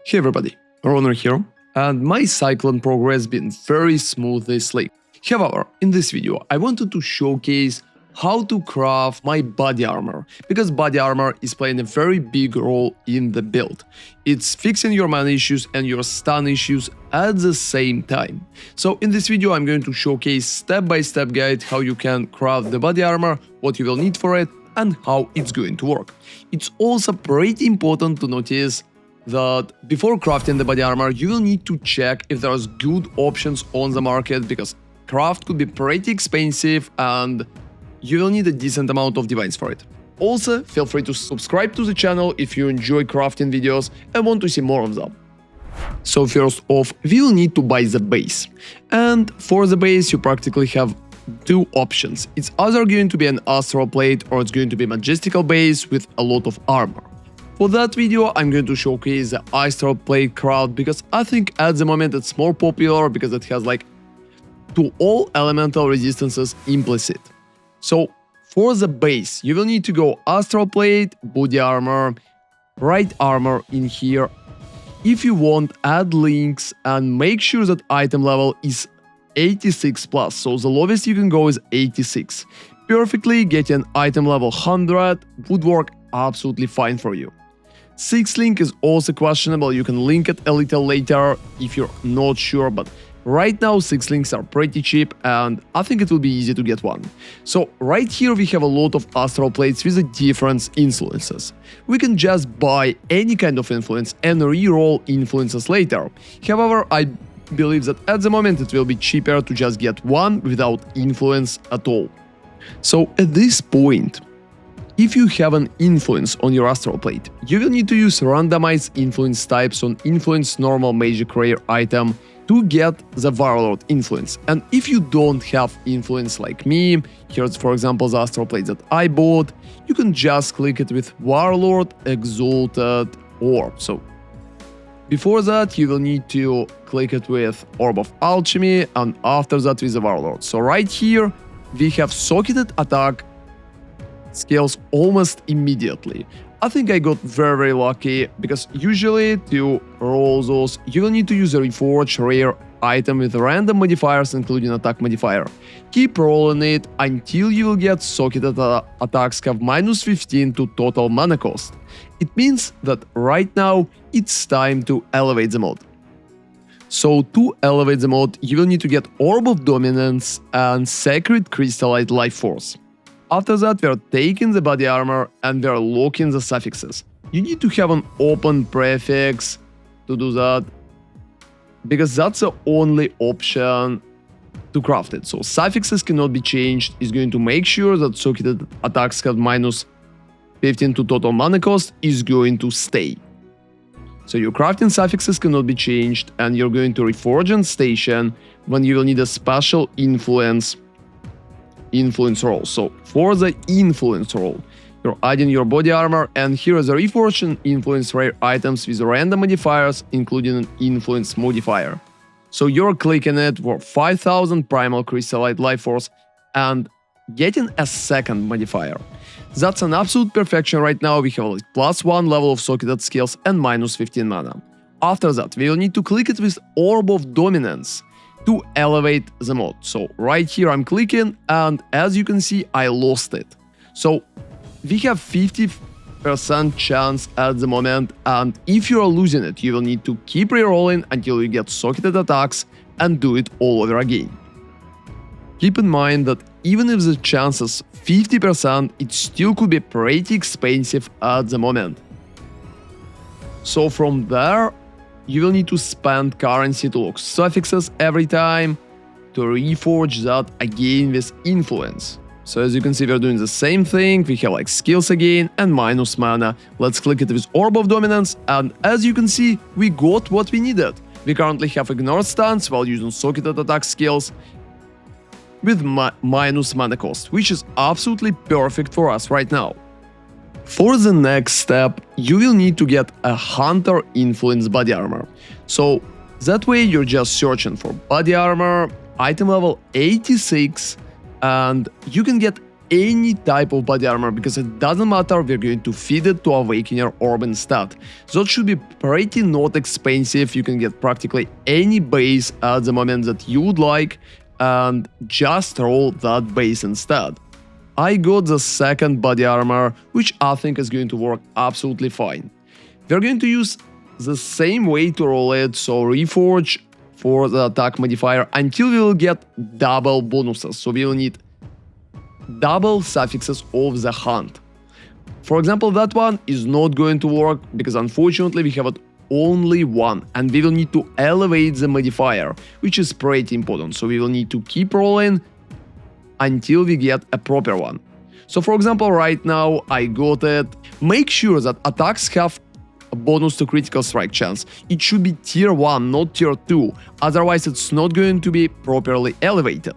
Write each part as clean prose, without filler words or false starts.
Hey everybody, Ronarray here, and my Cyclone progress has been very smooth this late. However, in this video I wanted to showcase how to craft my body armor, because body armor is playing a very big role in the build. It's fixing your mana issues and your stun issues at the same time. So in this video I'm going to showcase step-by-step guide how you can craft the body armor, what you will need for it, and how it's going to work. It's also pretty important to notice that before crafting the body armor, you will need to check if there's good options on the market, because craft could be pretty expensive and you will need a decent amount of divines for it. Also, feel free to subscribe to the channel if you enjoy crafting videos and want to see more of them. So first off, we will need to buy the base. And for the base, you practically have two options. It's either going to be an astral plate or it's going to be a majestical base with a lot of armor. For that video, I'm going to showcase the astral plate craft, because I think at the moment it's more popular because it has like to all elemental resistances implicit. So for the base, you will need to go astral plate, body armor, right armor in here. If you want, add links and make sure that item level is 86 plus, so the lowest you can go is 86. Perfectly getting item level 100 would work absolutely fine for you. 6 link is also questionable, you can link it a little later if you're not sure, but right now 6 links are pretty cheap and I think it will be easy to get one. So right here we have a lot of astral plates with the different influences. We can just buy any kind of influence and reroll influences later. However, I believe that at the moment it will be cheaper to just get one without influence at all. So at this point, if you have an influence on your astral plate, you will need to use randomized influence types on influence normal magic rare item to get the warlord influence. And if you don't have influence like me, here's for example the astral plate that I bought, you can just click it with warlord exalted orb. So before that you will need to click it with orb of alchemy, and after that with the warlord. So right here we have socketed attack scales almost immediately. I think I got very lucky, because usually to roll those you will need to use a reforged rare item with random modifiers including attack modifier. Keep rolling it until you will get socketed attacks have -15 to total mana cost. It means that right now it's time to elevate the mod. So to elevate the mod you will need to get Orb of Dominance and Sacred Crystallite Life Force. After that, we are taking the body armor and we are locking the suffixes. You need to have an open prefix to do that, because that's the only option to craft it. So suffixes cannot be changed. It's going to make sure that socketed attacks have -15 to total mana cost is going to stay. So your crafting suffixes cannot be changed, and you're going to reforge and station when you will need a special influence roll. So for the influence roll, you're adding your body armor, and here is a reforged and influence rare items with random modifiers including an influence modifier. So you're clicking it for 5000 primal crystallite life force and getting a second modifier. That's an absolute perfection. Right now we have like +1 level of socketed skills and -15 mana. After that we will need to click it with Orb of Dominance to elevate the mod. So right here I'm clicking, and as you can see I lost it. So we have 50% chance at the moment, and if you are losing it you will need to keep rerolling until you get socketed attacks and do it all over again. Keep in mind that even if the chance is 50%, it still could be pretty expensive at the moment. So from there you will need to spend currency to lock suffixes every time, to reforge that again with influence. So as you can see we're doing the same thing, we have like skills again and minus mana. Let's click it with Orb of Dominance, and as you can see we got what we needed. We currently have ignored stuns while using socketed attack skills with minus mana cost, which is absolutely perfect for us right now. For the next step, you will need to get a Hunter Influence body armor. So that way you're just searching for body armor, item level 86, and you can get any type of body armor, because it doesn't matter, we're going to feed it to Awakener Orb instead. So it should be pretty not expensive, you can get practically any base at the moment that you would like, and just roll that base instead. I got the second body armor, which I think is going to work absolutely fine. We're going to use the same way to roll it, so reforge for the attack modifier until we will get double bonuses, so we will need double suffixes of the hunt. For example, that one is not going to work because unfortunately we have it only one, and we will need to elevate the modifier, which is pretty important, so we will need to keep rolling until we get a proper one. So for example, right now I got it. Make sure that attacks have a bonus to critical strike chance. It should be tier 1, not tier 2, otherwise it's not going to be properly elevated.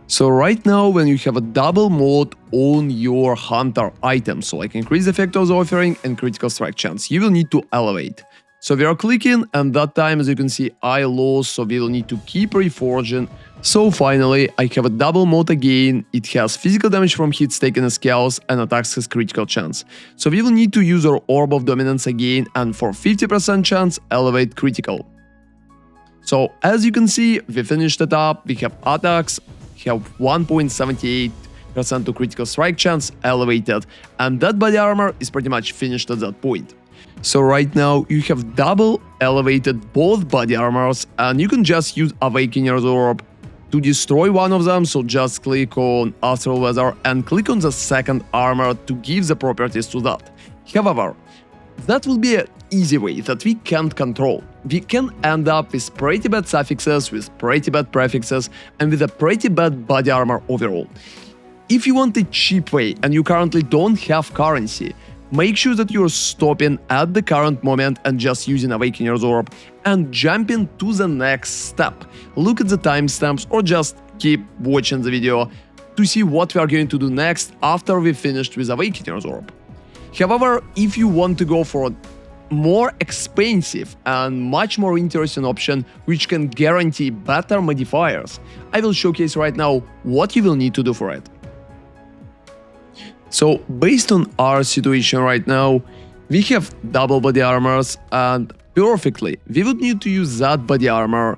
So right now, when you have a double mod on your hunter item, so like increase the effect of the offering and critical strike chance, you will need to elevate. So we are clicking, and that time, as you can see, I lost, so we will need to keep reforging. So finally, I have a double mod again. It has physical damage from hits taken as chaos and attacks has critical chance. So we will need to use our Orb of Dominance again, and for 50% chance, elevate critical. So as you can see, we finished it up. We have attacks, have 1.78% to critical strike chance elevated, and that body armor is pretty much finished at that point. So right now you have double elevated both body armors, and you can just use Awakener's Orb to destroy one of them, so just click on Astral Weather and click on the second armor to give the properties to that. However, that will be an easy way that we can't control. We can end up with pretty bad suffixes, with pretty bad prefixes, and with a pretty bad body armor overall. If you want a cheap way and you currently don't have currency, make sure that you're stopping at the current moment and just using Awakener's Orb and jumping to the next step. Look at the timestamps or just keep watching the video to see what we are going to do next after we finished with Awakener's Orb. However, if you want to go for a more expensive and much more interesting option which can guarantee better modifiers, I will showcase right now what you will need to do for it. So based on our situation right now, we have double body armors, and perfectly we would need to use that body armor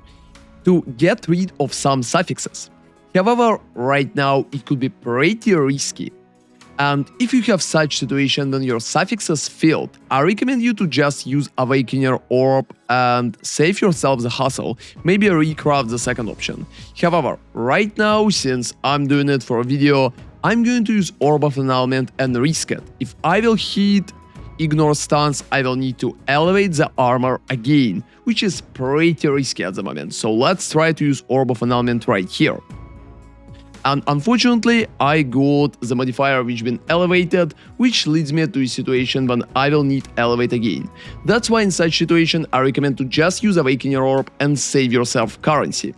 to get rid of some suffixes. However, right now it could be pretty risky. And if you have such situation when your suffixes failed, I recommend you to just use Awakener Orb and save yourself the hassle, maybe recraft the second option. However, right now, since I'm doing it for a video, I'm going to use Orb of Annulment and risk it. If I will hit Ignore Stance, I will need to elevate the armor again, which is pretty risky at the moment. So let's try to use Orb of Annulment right here. And unfortunately, I got the modifier which been elevated, which leads me to a situation when I will need elevate again. That's why in such situation I recommend to just use Awakener Orb and save yourself currency.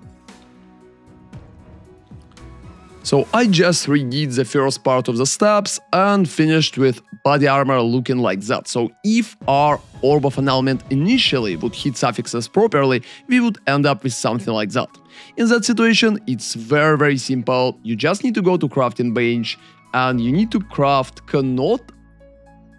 So I just redid the first part of the steps and finished with body armor looking like that. So if our Orb of Annulment initially would hit suffixes properly, we would end up with something like that. In that situation, it's very simple. You just need to go to crafting bench and you need to craft cannot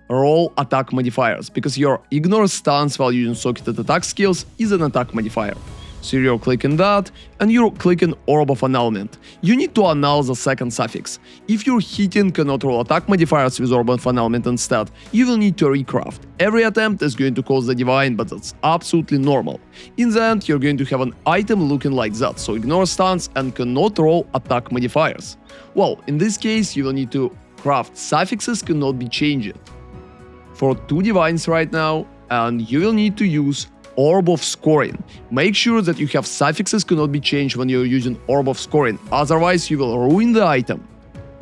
roll attack modifiers, because your ignore stance while using socketed attack skills is an attack modifier. So you're clicking that, and you're clicking Orb of Annulment. You need to annul the second suffix. If you're hitting cannot roll attack modifiers with Orb of Annulment instead, you will need to recraft. Every attempt is going to cause the divine, but that's absolutely normal. In the end, you're going to have an item looking like that, so ignore stance and cannot roll attack modifiers. Well, in this case, you will need to craft suffixes cannot be changed for 2 divines right now, and you will need to use Orb of Scoring. Make sure that you have suffixes cannot be changed when you're using Orb of Scoring, otherwise you will ruin the item.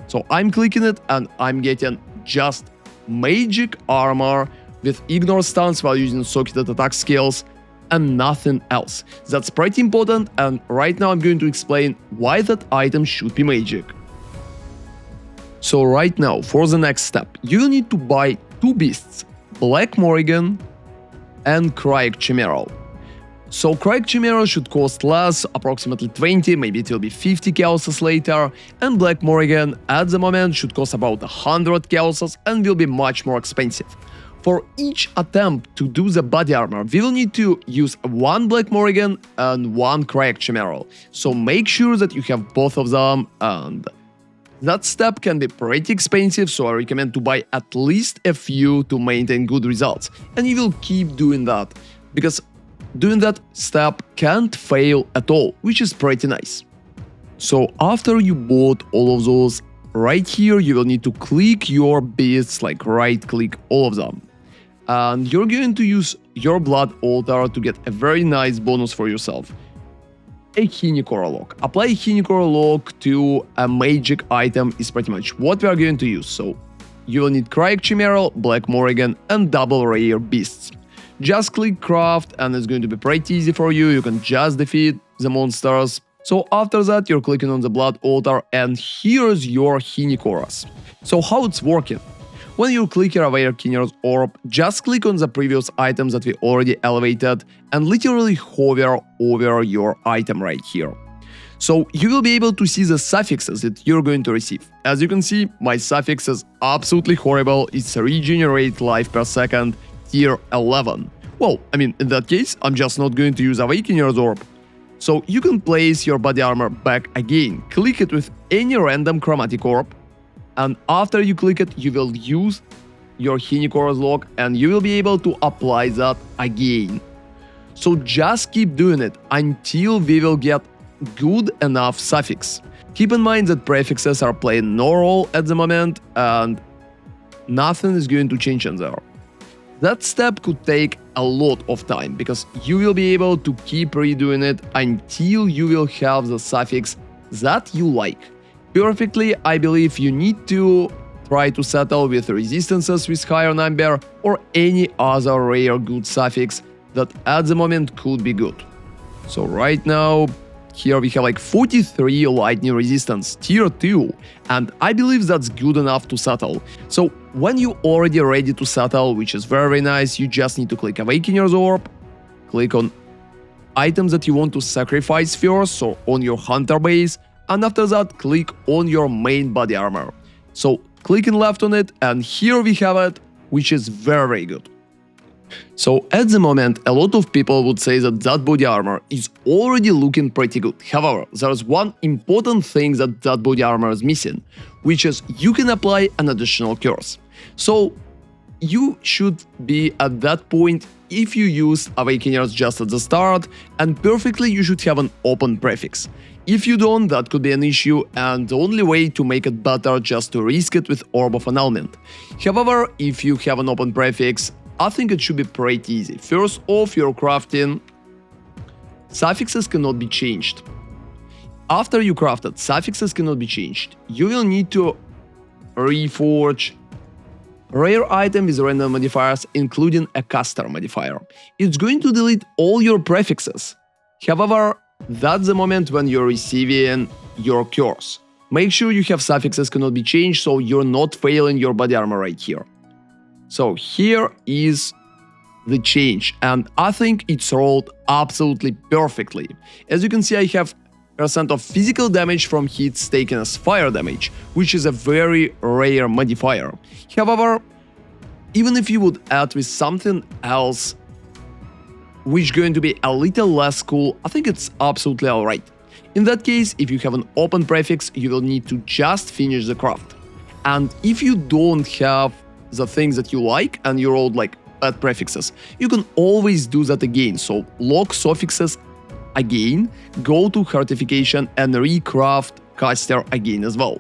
So I'm clicking it and I'm getting just magic armor with ignore stance while using socketed attack skills and nothing else. That's pretty important, and right now I'm going to explain why that item should be magic. So right now, for the next step, you will need to buy 2 beasts, Black Morrigan and Cryogchimeral. So Cracked Chimera should cost less, approximately 20, maybe it will be 50 chaoses later, and Black Morrigan at the moment should cost about 100 chaoses and will be much more expensive. For each attempt to do the body armor, we will need to use one Black Morrigan and one Cracked Chimera, so make sure that you have both of them, and that step can be pretty expensive, so I recommend to buy at least a few to maintain good results, and you will keep doing that, because doing that step can't fail at all, which is pretty nice. So after you bought all of those, right here you will need to click your beasts, like right click all of them. And you're going to use your blood altar to get a very nice bonus for yourself. A Hinekora lock. Apply Hinekora lock to a magic item is pretty much what we are going to use. So you will need Cracked Chimera, Black Morrigan and double rare beasts. Just click craft and it's going to be pretty easy for you, you can just defeat the monsters. So after that you're clicking on the blood altar and here's your Hinekoras. So how it's working? When you click your Awakener's orb, just click on the previous items that we already elevated and literally hover over your item right here. So you will be able to see the suffixes that you're going to receive. As you can see, my suffix is absolutely horrible, it's regenerate life per second, tier 11. Well, I mean, in that case, I'm just not going to use Awakener's orb. So you can place your body armor back again, click it with any random chromatic orb, and after you click it, you will use your Hinekora's lock and you will be able to apply that again. So just keep doing it until we will get good enough suffix. Keep in mind that prefixes are playing no role at the moment and nothing is going to change in there. That step could take a lot of time because you will be able to keep redoing it until you will have the suffix that you like. Perfectly, I believe you need to try to settle with resistances with higher number or any other rare good suffix that at the moment could be good. So right now, here we have like 43 lightning resistance, tier 2, and I believe that's good enough to settle. So when you're already ready to settle, which is very nice, you just need to click Awakener's orb, click on items that you want to sacrifice first, so on your hunter base, and after that click on your main body armor. So clicking left on it, and here we have it, which is very good. So at the moment, a lot of people would say that that body armor is already looking pretty good. However, there's one important thing that body armor is missing, which is you can apply an additional curse. So you should be at that point if you use Awakeners just at the start, and perfectly you should have an open prefix. If you don't, that could be an issue, and the only way to make it better just to risk it with Orb of Annulment. However, if you have an open prefix, I think it should be pretty easy. First off, you're crafting, suffixes cannot be changed. After you crafted, suffixes cannot be changed. You will need to reforge rare item with random modifiers, including a caster modifier. It's going to delete all your prefixes. However, that's the moment when you're receiving your curse. Make sure you have suffixes cannot be changed, so you're not failing your body armor right here. So here is the change, and I think it's rolled absolutely perfectly. As you can see, I have % of physical damage from hits taken as fire damage, which is a very rare modifier. However, even if you would add with something else, which is going to be a little less cool, I think it's absolutely alright. In that case, if you have an open prefix, you will need to just finish the craft. And if you don't have the things that you like and you rolled like bad prefixes, you can always do that again. So lock suffixes again, go to Heartification and recraft caster again as well.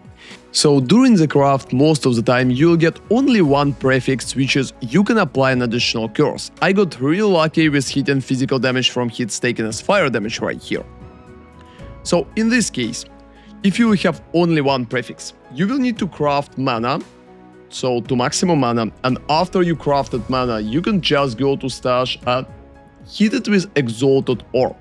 So during the craft, most of the time you'll get only one prefix, which is you can apply an additional curse. I got really lucky with hitting physical damage from hits taken as fire damage right here. So in this case, if you have only one prefix, you will need to craft mana, so to maximum mana, and after you crafted mana, you can just go to stash and hit it with Exalted Orb.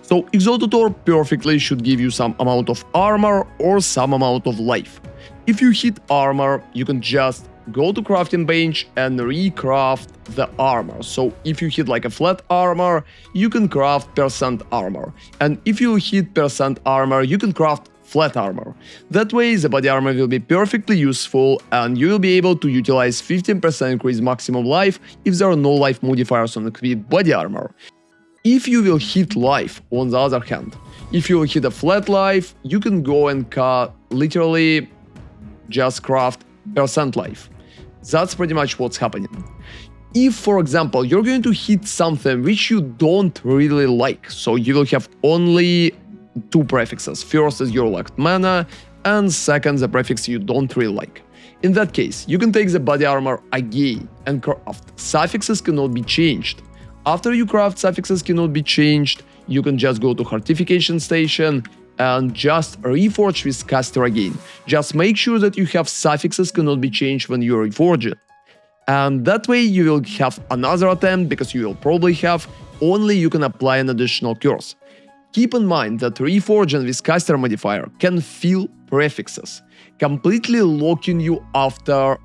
So Exalted Orb perfectly should give you some amount of armor or some amount of life. If you hit armor, you can just go to crafting bench and recraft the armor. So if you hit like a flat armor, you can craft percent armor. And if you hit percent armor, you can craft flat armor. That way the body armor will be perfectly useful and you will be able to utilize 15% increase maximum life if there are no life modifiers on equipped body armor. If you will hit life, on the other hand, if you will hit a flat life, you can go and literally just craft percent life. That's pretty much what's happening. If, for example, you're going to hit something which you don't really like, so you will have only two prefixes. First is your lacked mana, and second the prefix you don't really like. In that case, you can take the body armor again and craft. Suffixes cannot be changed. After you craft suffixes cannot be changed, you can just go to Hortification Station and just reforge with caster again. Just make sure that you have suffixes cannot be changed when you reforge it. And that way you will have another attempt because you will probably have only you can apply an additional curse. Keep in mind that reforging with caster modifier can fill prefixes, completely locking you after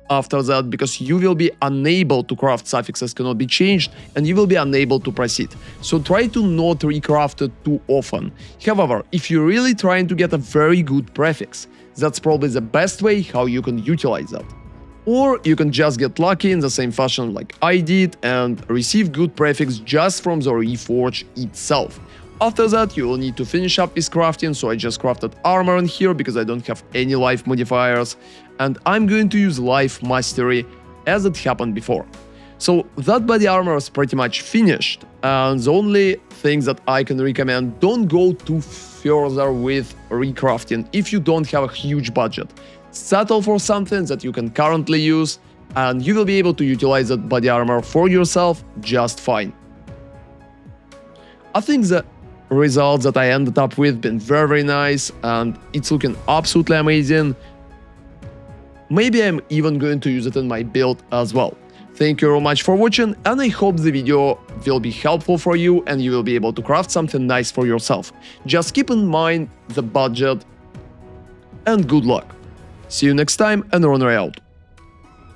that because you will be unable to craft suffixes cannot be changed and you will be unable to proceed. So try to not recraft it too often. However, if you're really trying to get a very good prefix, that's probably the best way how you can utilize that. Or you can just get lucky in the same fashion like I did and receive good prefix just from the reforge itself. After that, you will need to finish up with crafting, so I just crafted armor in here because I don't have any life modifiers, and I'm going to use life mastery as it happened before. So that body armor is pretty much finished, and the only thing that I can recommend, don't go too further with recrafting if you don't have a huge budget. Settle for something that you can currently use, and you will be able to utilize that body armor for yourself just fine. I think the results that I ended up with been very nice and it's looking absolutely amazing. Maybe I'm even going to use it in my build as well. Thank you very much for watching and I hope the video will be helpful for you and you will be able to craft something nice for yourself. Just keep in mind the budget and good luck. See you next time and ronarray out.